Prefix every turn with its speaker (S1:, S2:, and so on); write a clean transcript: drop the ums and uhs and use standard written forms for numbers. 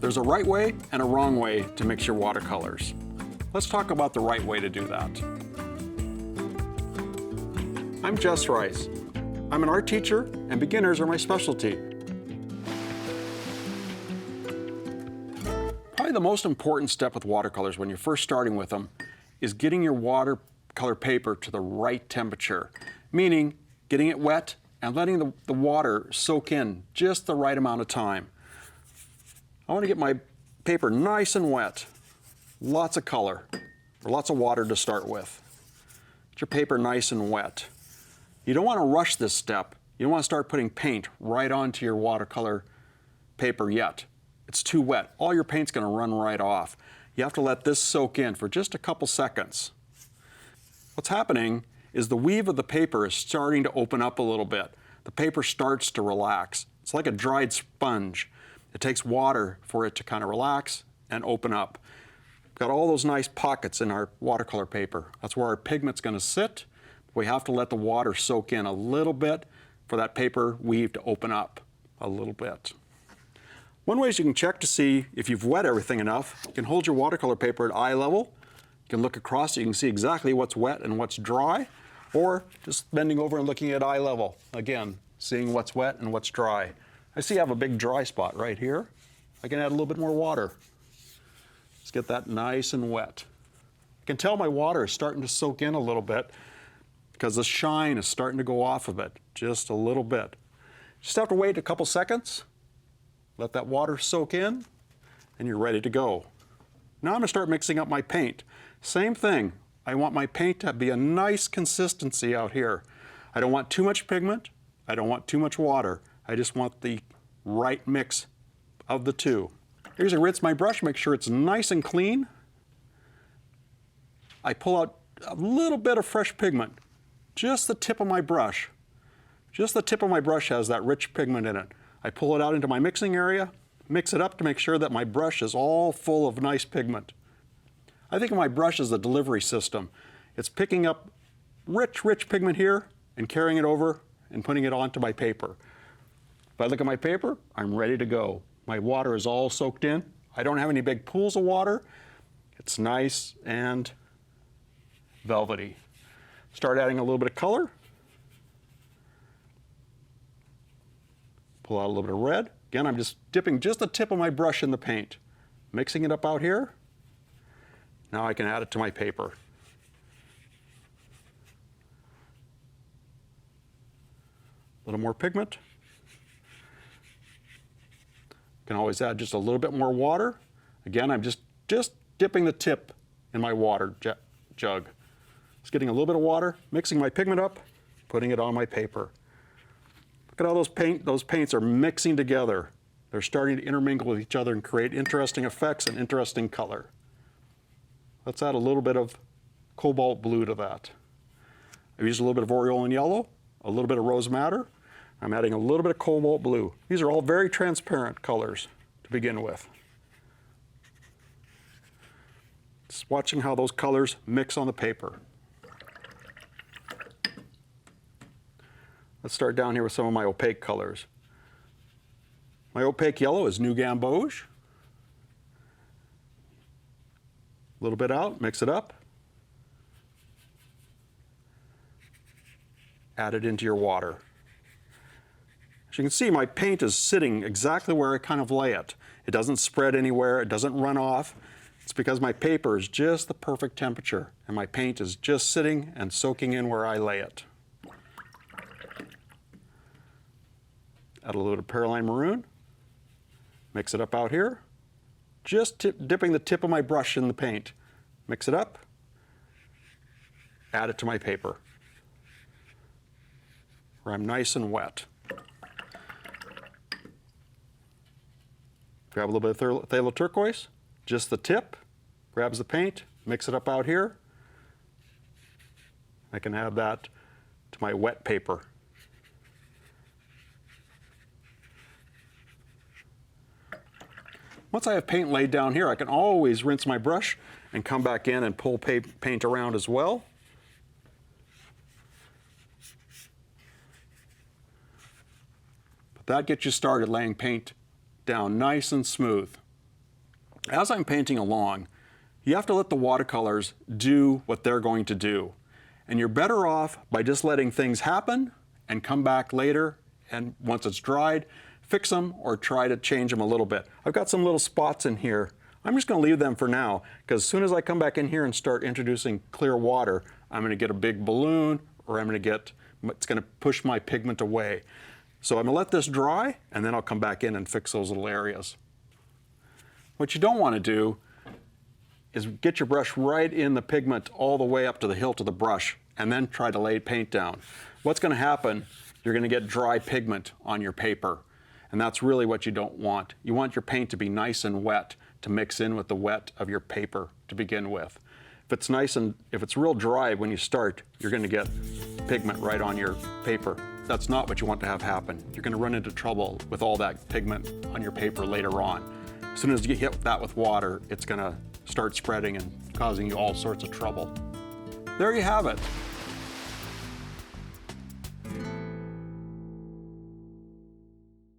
S1: There's a right way and a wrong way to mix your watercolors. Let's talk about the right way to do that. I'm Jess Rice. I'm an art teacher, and beginners are my specialty. Probably the most important step with watercolors when you're first starting with them is getting your watercolor paper to the right temperature, meaning getting it wet and letting the water soak in just the right amount of time. I want to get my paper nice and wet, lots of color, or lots of water to start with. Get your paper nice and wet. You don't want to rush this step. You don't want to start putting paint right onto your watercolor paper yet. It's too wet. All your paint's going to run right off. You have to let this soak in for just a couple seconds. What's happening is the weave of the paper is starting to open up a little bit. The paper starts to relax. It's like a dried sponge. It takes water for it to kind of relax and open up. We've got all those nice pockets in our watercolor paper. That's where our pigment's going to sit. We have to let the water soak in a little bit for that paper weave to open up a little bit. One way is you can check to see if you've wet everything enough. You can hold your watercolor paper at eye level. You can look across so you can see exactly what's wet and what's dry, or just bending over and looking at eye level. Again, seeing what's wet and what's dry. I see I have a big dry spot right here. I can add a little bit more water. Let's get that nice and wet. I can tell my water is starting to soak in a little bit because the shine is starting to go off of it, just a little bit. Just have to wait a couple seconds, let that water soak in, and you're ready to go. Now I'm going to start mixing up my paint. Same thing. I want my paint to be a nice consistency out here. I don't want too much pigment. I don't want too much water. I just want the right mix of the two. I usually rinse my brush, make sure it's nice and clean. I pull out a little bit of fresh pigment, just the tip of my brush. Just the tip of my brush has that rich pigment in it. I pull it out into my mixing area, mix it up to make sure that my brush is all full of nice pigment. I think of my brush as a delivery system. It's picking up rich pigment here and carrying it over and putting it onto my paper. If I look at my paper, I'm ready to go. My water is all soaked in. I don't have any big pools of water. It's nice and velvety. Start adding a little bit of color. Pull out a little bit of red. Again, I'm just dipping just the tip of my brush in the paint. Mixing it up out here. Now I can add it to my paper. A little more pigment. Can always add just a little bit more water. Again, I'm just dipping the tip in my water jug. Just getting a little bit of water, mixing my pigment up, putting it on my paper. Look at how those paints are mixing together. They're starting to intermingle with each other and create interesting effects and interesting color. Let's add a little bit of cobalt blue to that. I've used a little bit of aureolin yellow, a little bit of rose madder. I'm adding a little bit of cobalt blue. These are all very transparent colors to begin with. Just watching how those colors mix on the paper. Let's start down here with some of my opaque colors. My opaque yellow is New Gamboge. A little bit out, mix it up. Add it into your water. As you can see, my paint is sitting exactly where I kind of lay it. It doesn't spread anywhere, it doesn't run off. It's because my paper is just the perfect temperature and my paint is just sitting and soaking in where I lay it. Add a little bit of Paraline Maroon. Mix it up out here. Just dipping the tip of my brush in the paint. Mix it up. Add it to my paper, where I'm nice and wet. Grab a little bit of phthalo turquoise, just the tip, grabs the paint, mix it up out here. I can add that to my wet paper. Once I have paint laid down here, I can always rinse my brush and come back in and pull paint around as well. But that gets you started laying paint down nice and smooth. As I'm painting along, you have to let the watercolors do what they're going to do. And you're better off by just letting things happen and come back later, and once it's dried, fix them or try to change them a little bit. I've got some little spots in here. I'm just going to leave them for now, because as soon as I come back in here and start introducing clear water, I'm going to get a big balloon, or it's going to push my pigment away. So I'm going to let this dry, and then I'll come back in and fix those little areas. What you don't want to do is get your brush right in the pigment all the way up to the hilt of the brush and then try to lay paint down. What's going to happen, you're going to get dry pigment on your paper, and that's really what you don't want. You want your paint to be nice and wet to mix in with the wet of your paper to begin with. If it's real dry when you start, you're going to get pigment right on your paper. That's not what you want to have happen. You're going to run into trouble with all that pigment on your paper later on. As soon as you hit that with water, it's going to start spreading and causing you all sorts of trouble. There you have it.